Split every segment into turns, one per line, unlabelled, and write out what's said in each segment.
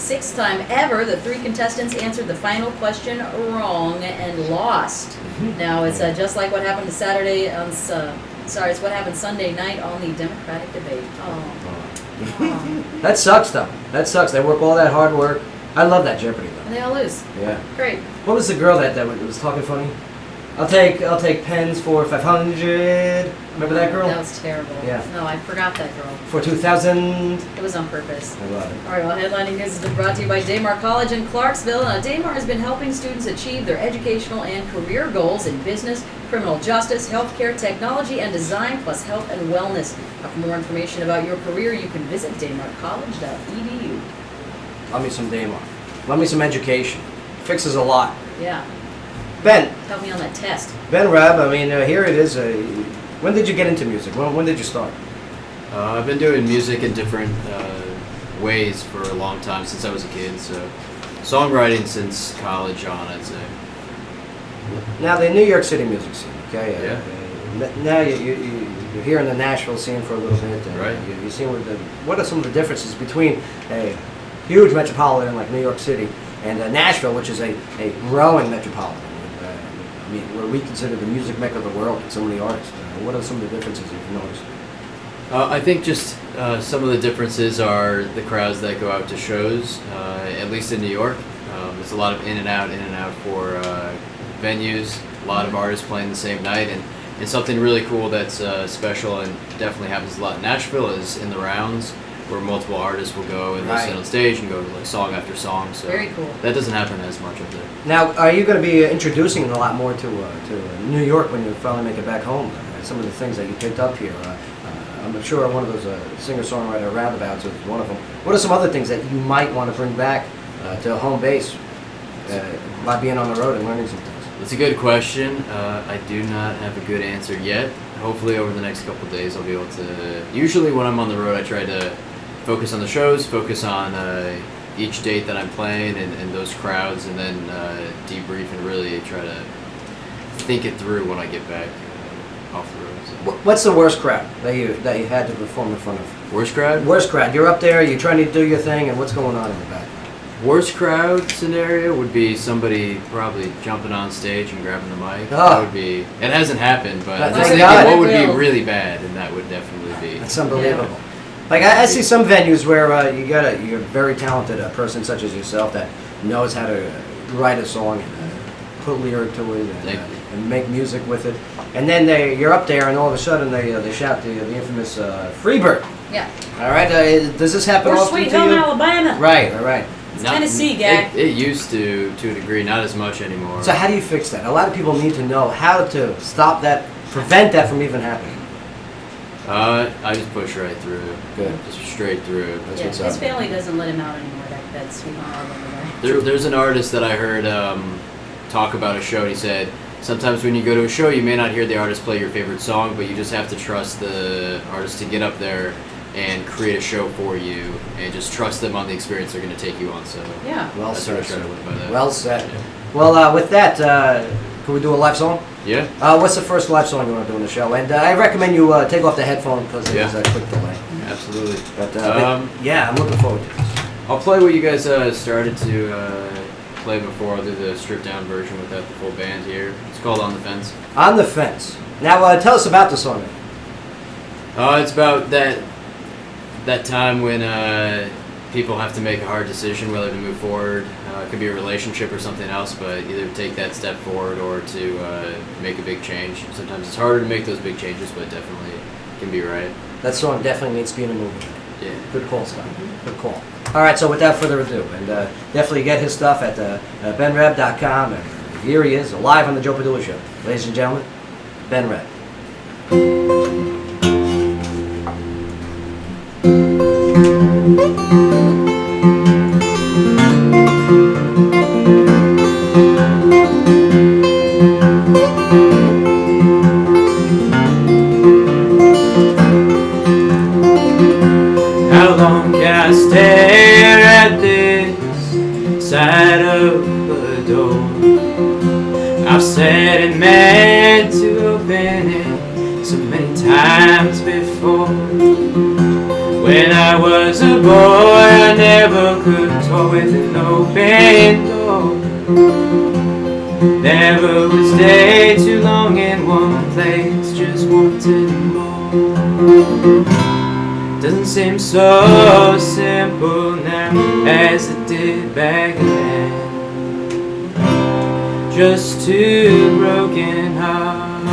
sixth time ever the three contestants answered the final question wrong and lost. Now, it's just like what happened Saturday on... it's what happened Sunday night on the Democratic debate.
That sucks, though. That sucks. They work all that hard work. I love that Jeopardy, though.
And they all lose.
Yeah.
Great.
What was the girl that was talking funny? I'll take pens for 500. Remember that girl?
That was terrible.
Yeah.
No, I forgot that girl.
For 2,000.
It was on purpose.
I love it.
All right, well, Headlining News has been brought to you by Daymar College in Clarksville. Now, Daymar has been helping students achieve their educational and career goals in business, criminal justice, healthcare, technology, and design, plus health and wellness. Now, for more information about your career, you can visit daymarcollege.edu.
Love me some Daymar. Love me some education. Fixes a lot.
Yeah.
Ben.
Help me on that test.
Ben Rabb, I mean, here it is. When did you get into music? When did you start?
I've been doing music in different ways for a long time, since I was a kid. So, songwriting since college on, I'd say.
Now, the New York City music scene, okay?
Yeah.
Now you're here in the Nashville scene for a little bit.
Right.
You see what are some of the differences between a huge metropolitan like New York City and Nashville, which is a growing metropolitan? I mean, where we consider the music mecca of the world and so many artists. What are some of the differences you've noticed?
I think just some of the differences are the crowds that go out to shows, at least in New York. There's a lot of in and out for venues, a lot of artists playing the same night, and something really cool that's special and definitely happens a lot in Nashville is in the rounds, where multiple artists will go and listen on stage and go like song after song. So
very cool.
That doesn't happen as much up there.
Now, are you going to be introducing a lot more to New York when you finally make it back home? Some of the things that you picked up here. I'm sure one of those singer-songwriter roundabouts is one of them. What are some other things that you might want to bring back to home base by being on the road and learning some things?
That's a good question. I do not have a good answer yet. Hopefully over the next couple of days I'll be able to... Usually when I'm on the road I try to focus on the shows, focus on each date that I'm playing and those crowds, and then debrief and really try to think it through when I get back off the road. So.
What's the worst crowd that you had to perform in front of?
Worst crowd?
Worst crowd. You're up there, you're trying to do your thing, and what's going on in the back?
Worst crowd scenario would be somebody probably jumping on stage and grabbing the mic.
Oh.
That would be... It hasn't happened, but
Thank
I'm thinking
God.
what would be really bad, and that would definitely be...
That's unbelievable. Yeah. Like I see some venues where you're a very talented person such as yourself that knows how to write a song and put lyric to it and make music with it, and then you're up there and all of a sudden they shout the infamous Freebird.
Yeah.
All right. Does this happen often to you?
Sweet Home Alabama.
Right.
It's Tennessee, gag.
It used to a degree, not as much anymore.
So how do you fix that? A lot of people need to know how to stop that, prevent that from even happening.
I just push right through.
Good.
Just straight through.
Yeah, his family doesn't let him out anymore, that Sweet Home Alabama guy.
There's an artist that I heard talk about a show, and he said, sometimes when you go to a show, you may not hear the artist play your favorite song, but you just have to trust the artist to get up there and create a show for you, and just trust them on the experience they're going to take you on. So
yeah.
Well
that's
said.
what I try to live by that.
Well said.
Yeah.
Well, with that, can we do a live song?
Yeah.
What's the first live song you want to do in the show? And I recommend you take off the headphone because there's a quick delay.
Absolutely.
But yeah, I'm looking forward to this.
I'll play what you guys started to play before. I'll do the stripped down version without the full band here. It's called On the Fence.
On the Fence. Now, tell us about the song.
It's about that time when people have to make a hard decision whether to move forward. It could be a relationship or something else, but either take that step forward or to make a big change. Sometimes it's harder to make those big changes, but definitely can be right.
That song definitely needs to be in a movie.
Yeah.
Good call, Scott. Good call. All right, so without further ado, and definitely get his stuff at benreb.com. And here he is, live on the Joe Padula Show. Ladies and gentlemen, Ben Reb.
How long can I stare at this side of the door? I've said it meant to open it so many times before.
When I was a boy, I never could talk with an open door. Never would stay too long in one place, just wanted more. Doesn't seem so simple now as it did back then. Just two broken hearts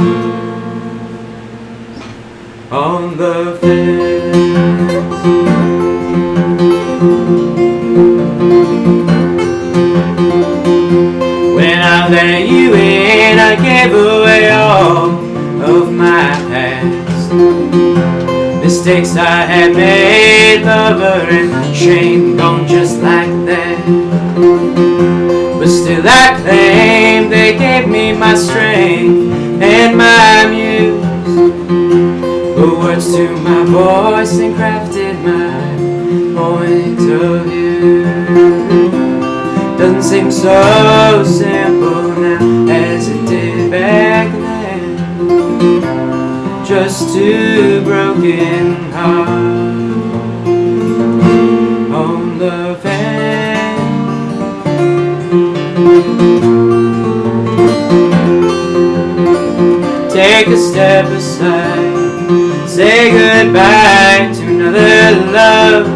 on the fence. When I let you in, I gave away all of my past. Mistakes I had made, lover and shame gone just like that. But still I claim they gave me my strength and my muse. Put words to my voice and crafted my point of view. Doesn't seem so simple now as it did back then. Just two broken hearts on the fence. Take a step aside, say goodbye to another love,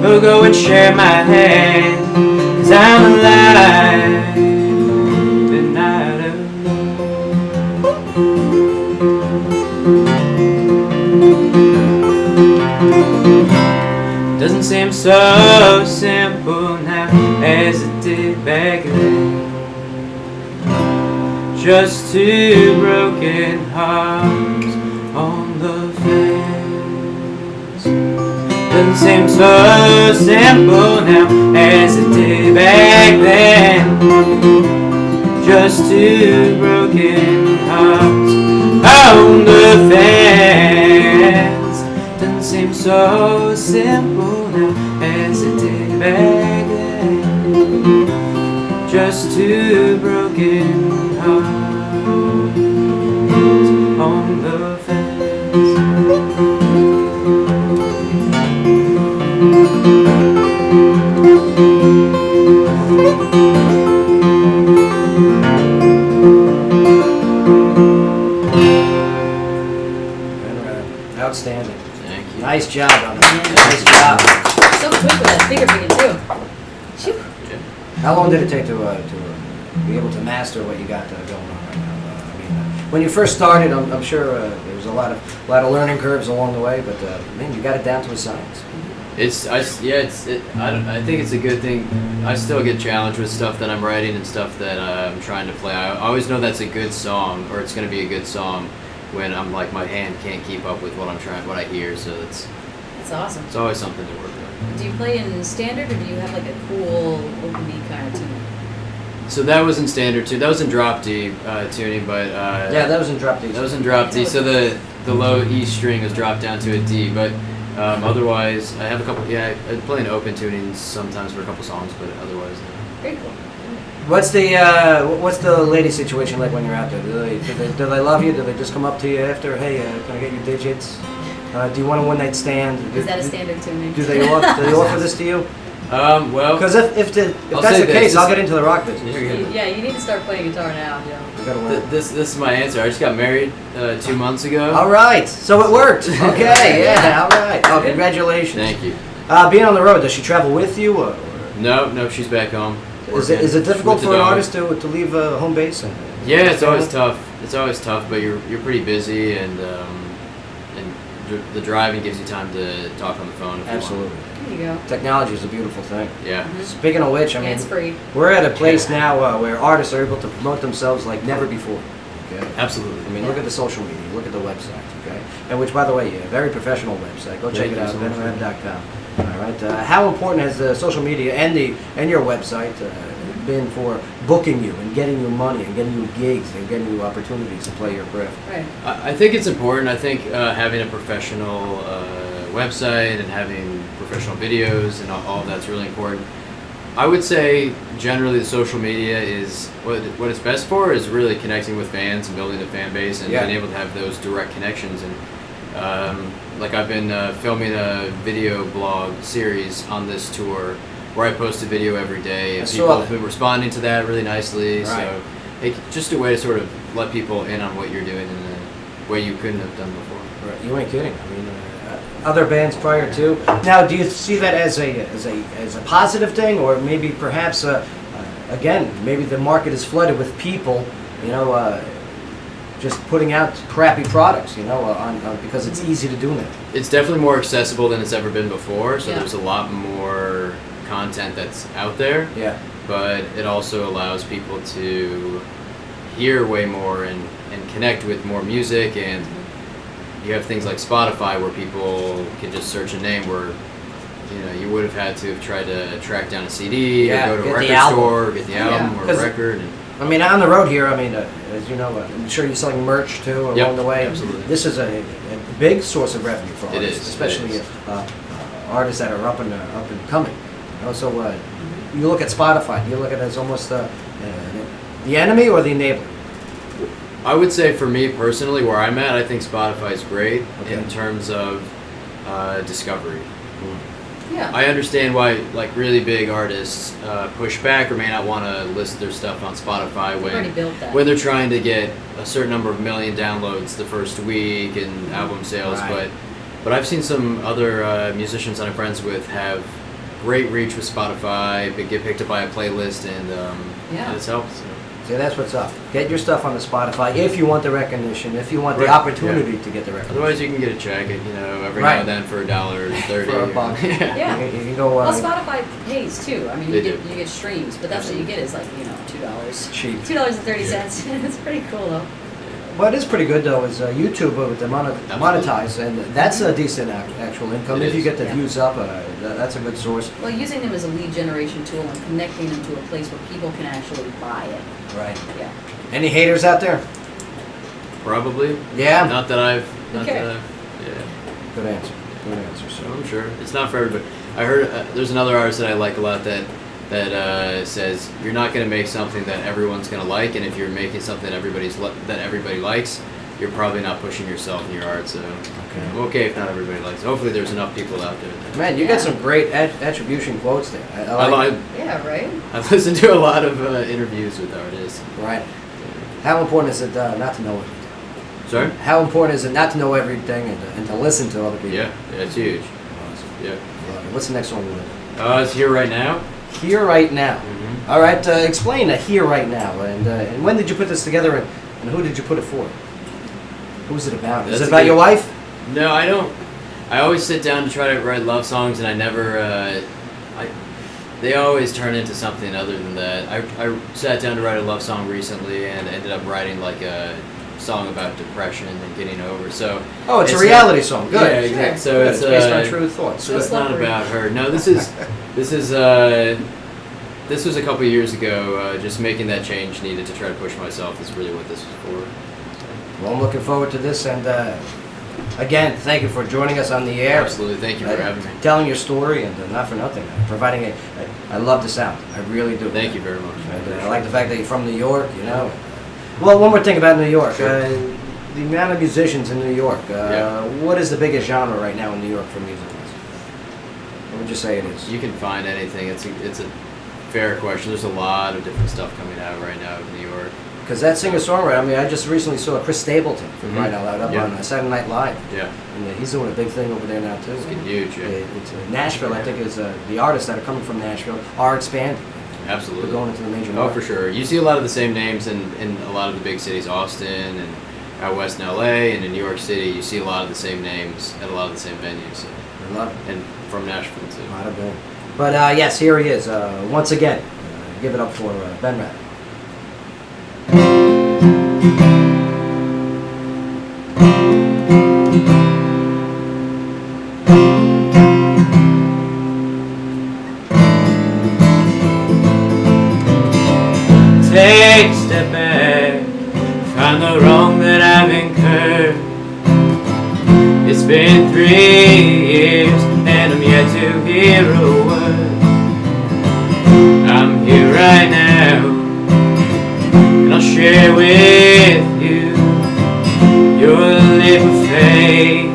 or go and share my hand, 'cause I'm alive but not alone. Doesn't seem so simple now as it did back then. Just two broken hearts on the fence. Doesn't seem so simple now as it did back then. Just two broken hearts on the fence. Doesn't seem so simple now as it did back then. Just two broken hearts on the fence.
Outstanding.
Thank you.
Nice job on that. Nice job.
So quick with that finger picking too. Shoot.
How long did it take to be able to master what you got going on right now? When you first started, I'm sure there was a lot of learning curves along the way, but man, you got it down to a science.
I think it's a good thing. I still get challenged with stuff that I'm writing and stuff that I'm trying to play. I always know that's a good song, or it's going to be a good song, when I'm like my hand can't keep up with what I hear. So
That's awesome.
it's always something to work with.
Do you play in standard or do you have like a cool open B kind of tune?
So that was in standard too. That was in drop D tuning, but
Yeah, that was in drop D.
that was in drop D. So the low E string was dropped down to a D, but otherwise I have a couple. Yeah, I play in open tunings sometimes for a couple songs, but otherwise.
Very cool.
What's the lady situation like when you're out there? Do they love you? Do they just come up to you after, hey, can I get your digits? Do you want a one-night stand?
Is that a standard tuning?
Do they offer this to you?
Well,
Because if
I'll
that's
say
the
this,
case, I'll
this-
get into the rock business.
Yeah, you need to start playing guitar now, Joe.
I gotta learn.
this is my answer. I just got married 2 months ago.
All right, so it worked. Okay, yeah, all right. Oh, congratulations.
Thank you.
Being on the road, does she travel with you? Or
No, she's back home.
is it difficult
With the
for an
dog.
artist to leave home base?
Yeah, it's always tough. It's always tough, but you're pretty busy, and the driving gives you time to talk on the phone. If
Absolutely.
There you go.
Technology is a beautiful thing.
You want. Yeah.
Mhm.
Speaking of which, I mean,
Hands free.
we're at a place now where artists are able to promote themselves like never before. Okay.
Absolutely.
I mean, look at the social media, look at the website, okay? And which, by the way, yeah, very professional website. Go check
Thank
it
you
out,
so much.
venomweb.com. All right. How important has the social media and your website been for booking you and getting you money and getting you gigs and getting you opportunities to play your craft?
Right.
I think it's important. I think having a professional website and having professional videos and all of that's really important. I would say generally the social media is what it's best for is really connecting with fans and building a fan base and
Yeah.
being able to have those direct connections. And Like I've been filming a video blog series on this tour where I post a video every day, and people have been responding to that really nicely.
Right.
So it's just a way to sort of let people in on what you're doing in a way you couldn't have done before.
Right. You ain't kidding. I mean, other bands prior to. Now, do you see that as a positive thing, or maybe perhaps again, maybe the market is flooded with people, just putting out crappy products, on because it's easy to do now.
It's definitely more accessible than it's ever been before, so
Yeah.
there's a lot more content that's out there.
Yeah.
But it also allows people to hear way more and connect with more music, and you have things like Spotify where people can just search a name where you would have had to have tried to track down a CD
Yeah,
or go to a
get the
record
album.
store or get the album
Yeah.
or
'Cause-
a record. And
I mean, on the road here, I mean, as you know, I'm sure you're selling merch too along
Yep,
the way.
absolutely.
This is a big source of revenue for
It
artists,
is, it
especially
is.
Artists that are up and coming. So you look at Spotify. Do you look at it as almost the enemy or the enabler?
I would say for me personally, where I'm at, I think Spotify is great
Okay.
in terms of discovery.
Yeah.
I understand why like really big artists push back or may not want to list their stuff on Spotify
We've already built that.
when they're trying to get a certain number of million downloads the first week and album sales.
Right.
But I've seen some other musicians that I'm friends with have great reach with Spotify, get picked up by a playlist, and
Yeah.
it's helped. So.
See, that's what's up. Get your stuff on the Spotify if you want the recognition, if you want the
Right,
opportunity to get the recognition.
Otherwise, you can get a check, every
Right.
now and then for $1.30
For a buck.
Yeah.
Yeah.
You can go
Well, Spotify pays too. I mean,
They
you
do.
get streams, but that's what you get is like $2.
cheap.
$2.30. It's pretty cool though.
What is pretty good though is YouTube with the
Absolutely.
monetize, and that's a decent actual income.
It
If you
is.
get the
Yeah.
views up, that's a good source.
Well, using them as a lead generation tool and connecting them to a place where people can actually buy it.
Right.
Yeah.
Any haters out there?
Probably.
Yeah.
Not that I've. Not
Okay.
that I've. Yeah.
Good answer. Good answer.
So
So
I'm sure it's not for everybody. I heard there's another artist that I like a lot that says you're not going to make something that everyone's going to like, and if you're making something that everybody likes, you're probably not pushing yourself in your art. So I'm okay if not everybody likes it. Hopefully, there's enough people out there.
man, you
Yeah.
got some great attribution quotes there.
Yeah, right?
I've listened to a lot of interviews with artists.
Right. How important is it not to know everything?
Sorry?
How important is it not to know everything and to listen to other people?
Yeah, it's huge.
Awesome.
Yeah.
Love it. What's the next one you want?
It's Here Right Now.
Here Right Now.
Mhm.
All right, explain Here Right Now. And when did you put this together, and who did you put it for? Who's it about? Is
That's
it
a
about
good-
your wife?
No, I don't. I always sit down to try to write love songs, and I never. They always turn into something other than that. I sat down to write a love song recently, and ended up writing like a song about depression and getting over. So.
Oh, it's a
not-
reality song. Good.
Yeah,
Sure.
exactly. So
Good.
it's
based on true thoughts.
So it's
Just
not
love
about her. No, this was a couple of years ago. Just making that change needed to try to push myself is really what this was for.
Well, I'm looking forward to this, and again, thank you for joining us on the air.
Absolutely, thank you for having me.
Telling your story, and not for nothing, providing I love the sound. I really do.
Thank you very much.
And I like the fact that you're from New York, Well, one more thing about New York.
Sure.
The amount of musicians in New York.
Yeah.
What is the biggest genre right now in New York for music? What would you say it is?
You can find anything. It's a fair question. There's a lot of different stuff coming out right now in New York.
Because that singer-songwriter, I mean, I just recently saw Chris Stapleton from
Mhm.
Right Out Loud up
Yeah.
on Saturday Night Live.
Yeah,
And he's doing a big thing over there now, too.
it's getting huge. Yeah.
It's, Nashville, I think, is the artists that are coming from Nashville are expanding.
Absolutely.
They're going into the major
Oh,
market.
for sure. You see a lot of the same names in a lot of the big cities, Austin and out west in LA, and in New York City. You see a lot of the same names at a lot of the same venues, so.
I love it.
And from Nashville too.
Might have been. But yes, here he is. Once again, give it up for Ben Rapp.
Take a step back, find the wrong that I've incurred. It's been 3 years and I'm yet to hear a word. I'm here right now and I'll share with you your leap of faith.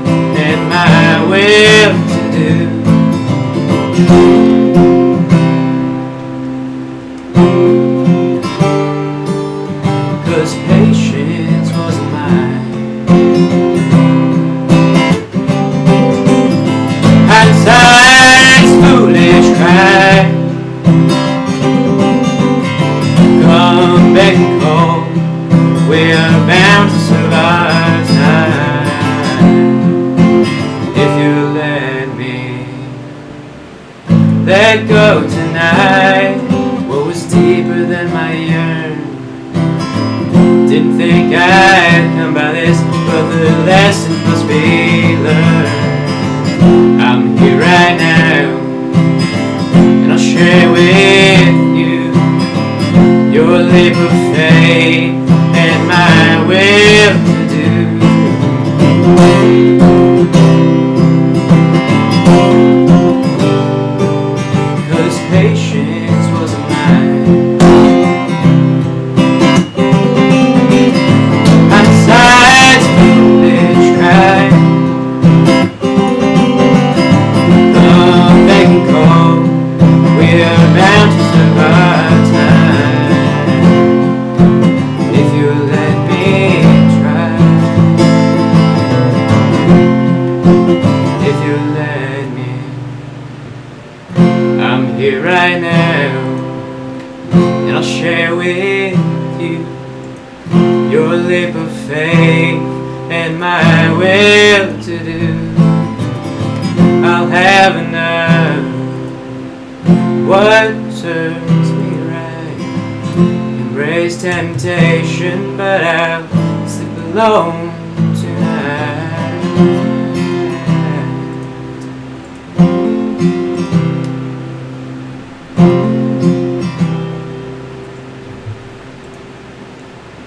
night, what was deeper than my yearn. Didn't think I'd come by this, but the lesson must be learned. I'm here right now, and I'll share with you your leap of faith and my will to do. 'Cause patience wasn't mine. Hindsight's foolish cry. The begging call, we're bound to survive time. If you let me try. If you let me. I'm here right now, and I'll share with you your leap of faith and my will to do. I'll have enough what serves me right. Embrace temptation, but I'll sleep alone tonight.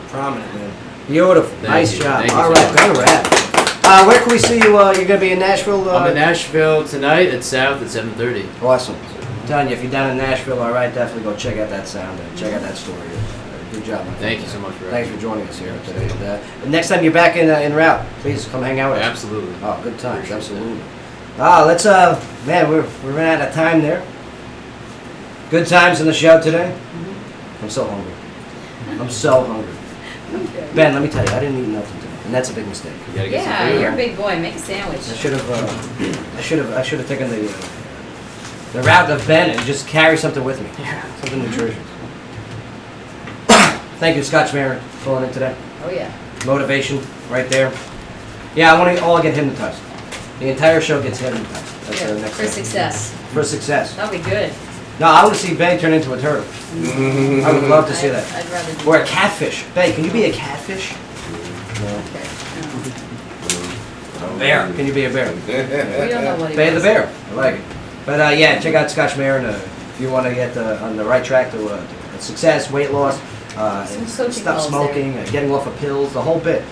Prominent, man. Beautiful. Nice
you.
job.
Thank you
All
so
right,
much.
better rap. Where can we see you? You're going to be in Nashville?
I'm in Nashville tonight at South at 7:30.
Awesome. I'm telling you, if you're down in Nashville, all right, definitely go check out that sound and check out that story. Good job, man.
Thank you so much for
Thanks
having
for joining us here today. And next time you're back in route, please come hang out
me.
with us.
Absolutely.
Oh, good times,
Appreciate
absolutely. Let's man, we're running out of time there. Good times in the show today. I'm so hungry. I'm so hungry.
Okay.
Ben, let me tell you, I didn't eat nothing today, and that's a big mistake.
You gotta get
Yeah,
some food.
you're a big boy. Make a sandwich.
I should have taken the route of Ben and just carry something with me.
Yeah.
Something nutritious. Thank you, Scotch Marin, for calling in today.
Oh yeah.
Motivation, right there. Yeah, I want to all get hypnotized. The entire show gets hypnotized. That's
Yeah,
the next
for
thing.
success.
For success.
That'll be good.
No, I want to see Bay turn into a turtle. I would love to see that.
I'd rather do
Or a
that.
catfish. Bay, can you be a catfish? No.
Okay.
A bear. Can you be a bear?
No. We don't know what he
Bay the
wants.
bear. I like it. But yeah, check out Scotch Marin if you want to get on the right track to success, weight loss,
Some coaching
stop
calls
smoking, getting off of pills, the whole bit.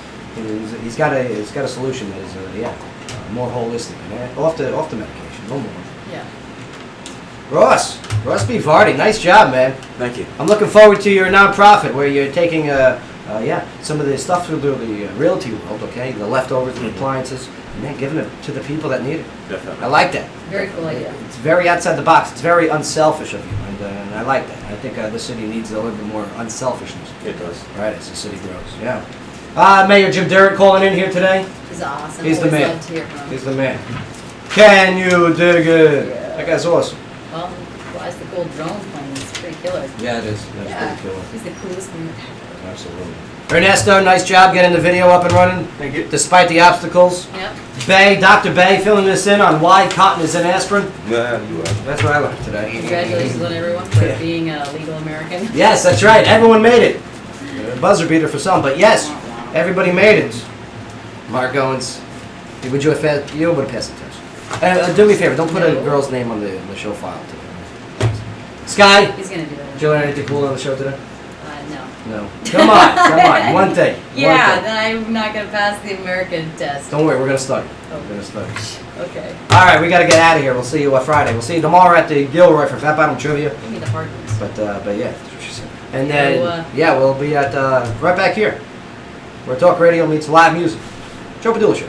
He's got a solution that is more holistic. Man. Off the medication, no more.
Yeah.
Ross B. Vardy, nice job, man.
Thank you.
I'm looking forward to your nonprofit where you're taking some of the stuff through the realty world, okay, the leftovers and appliances, and then giving it to the people that need it.
Definitely.
I like that.
Very cool idea.
It's very outside the box. It's very unselfish of you, and I like that. I think the city needs a little bit more unselfishness,
It does.
right, as the city grows. Yeah. Mayor Jim Durrett calling in here today.
He's awesome.
He's the
Always
man.
love to hear from him.
He's the man. Can you dig it?
Yeah.
That guy's awesome.
Well, flies the gold drone plane. It's pretty killer.
Yeah, it is. That's
Yeah.
pretty cool.
He's the coolest man ever.
Absolutely. Ernesto, nice job getting the video up and running,
Thank you.
despite the obstacles.
Yep.
Bay, Dr. Bay, filling this in on why cotton is in aspirin.
Yeah, you are.
That's what I learned today.
Congratulations on everyone for
Yeah.
being a legal American.
Yes, that's right. Everyone made it. Buzzer beater for some, but yes, everybody made it. Mark Owens, would you have passed the test? Do me a favor, don't put a
No.
girl's name on the show file today. Sky,
He's gonna do it.
did you learn anything cool on the show today?
No.
No. Come on, one thing.
Yeah,
One thing.
then I'm not gonna pass the American test.
Don't worry, we're gonna study.
Oh.
We're gonna study.
Okay.
All right, we got to get out of here. We'll see you Friday. We'll see you tomorrow at the Gilroy for Fat Bottom Trivia.
Give me the hard ones.
But yeah, that's what she said. And then
So,
we'll be at right back here, where talk radio meets live music. Joe Padula Show.